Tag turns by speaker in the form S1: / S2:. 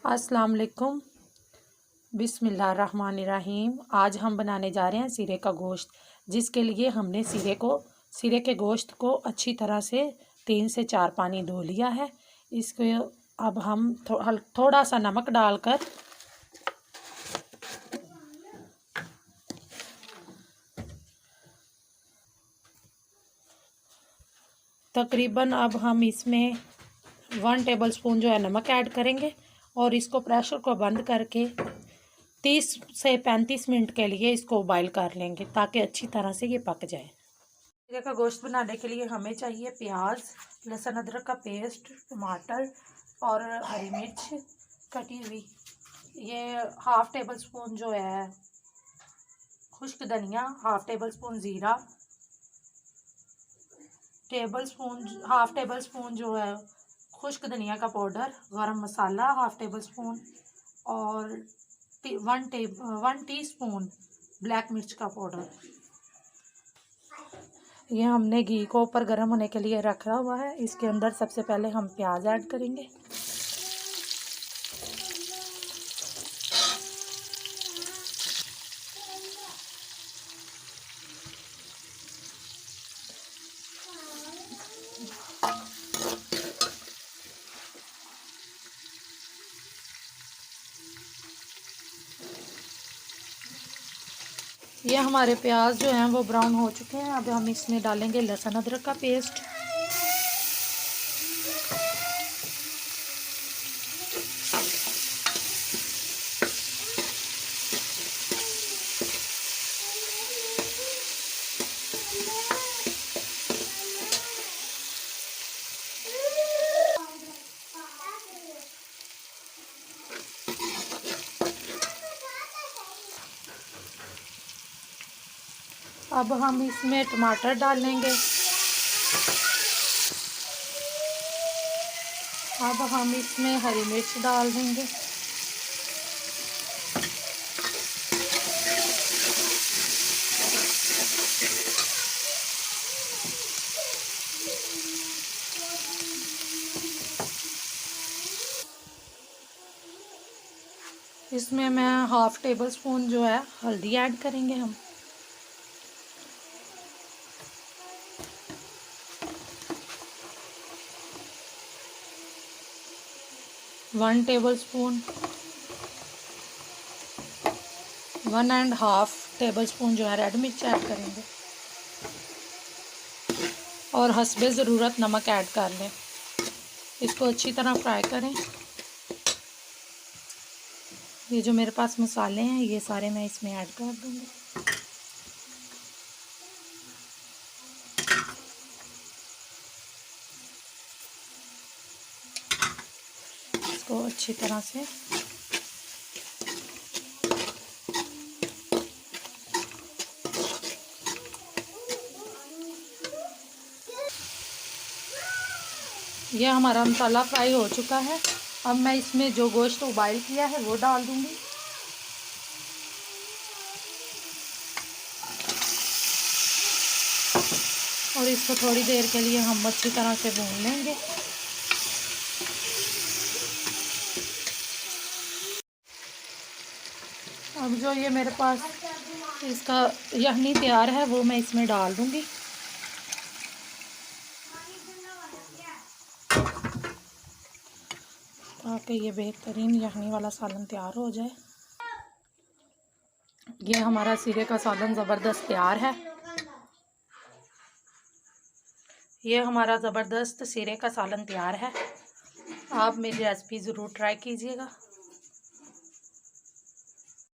S1: अस्सलाम वालेकुम। बिस्मिल्लाहिर्रहमानिर्रहीम। आज हम बनाने जा रहे हैं सीरे का गोश्त, जिसके लिए हमने सीरे के गोश्त को अच्छी तरह से 3 से 4 पानी धो लिया है। इसको अब हम थोड़ा सा नमक डालकर तकरीबन अब हम इसमें 1 टेबलस्पून जो है नमक ऐड करेंगे और इसको प्रेशर को बंद करके 30 से 35 मिनट के लिए इसको बॉईल कर लेंगे ताकि अच्छी तरह से ये पक जाए। सीरे का गोश्त बनाने के लिए हमें चाहिए प्याज, लहसुन अदरक का पेस्ट, टमाटर और हरी मिर्च कटी हुई। ये 1/2 टेबलस्पून जो है खुश्क धनिया, 1/2 टेबलस्पून ज़ीरा, 1/2 टेबलस्पून जो है खुश्क धनिया का पाउडर, गरम मसाला 1/2 टेबलस्पून और 1 टीस्पून ब्लैक मिर्च का पाउडर। ये हमने घी को ऊपर गर्म होने के लिए रखा हुआ है। इसके अंदर सबसे पहले हम प्याज ऐड करेंगे। ये हमारे प्याज जो हैं वो ब्राउन हो चुके हैं। अब हम इसमें डालेंगे लहसुन अदरक का पेस्ट, अब हम इसमें टमाटर डालेंगे। अब हम इसमें हरी मिर्च डाल देंगे। इसमें मैं 1/2 टेबलस्पून जो है हल्दी ऐड करेंगे हम। वन टेबलस्पून 1.5 टेबलस्पून जो है रेड मिर्च ऐड करेंगे और हस्बे ज़रूरत नमक ऐड कर लें। इसको अच्छी तरह फ्राई करें। ये जो मेरे पास मसाले हैं ये सारे मैं इसमें ऐड कर दूँगी। इसको अच्छी तरह से ये हमारा मसाला फ्राई हो चुका है। अब मैं इसमें जो गोश्त उबाल किया है वो डाल दूँगी। और इसको थोड़ी देर के लिए हम अच्छी तरह से भून लेंगे। अब जो ये मेरे पास इसका यखनी तैयार है वो मैं इसमें डाल दूँगी। ताकि ये बेहतरीन यखनी वाला सालन तैयार हो जाए। ये हमारा सीरे का सालन ज़बरदस्त तैयार है। ये हमारा ज़बरदस्त सीरे का सालन तैयार है। आप मेरी रेसिपी ज़रूर ट्राई कीजिएगा।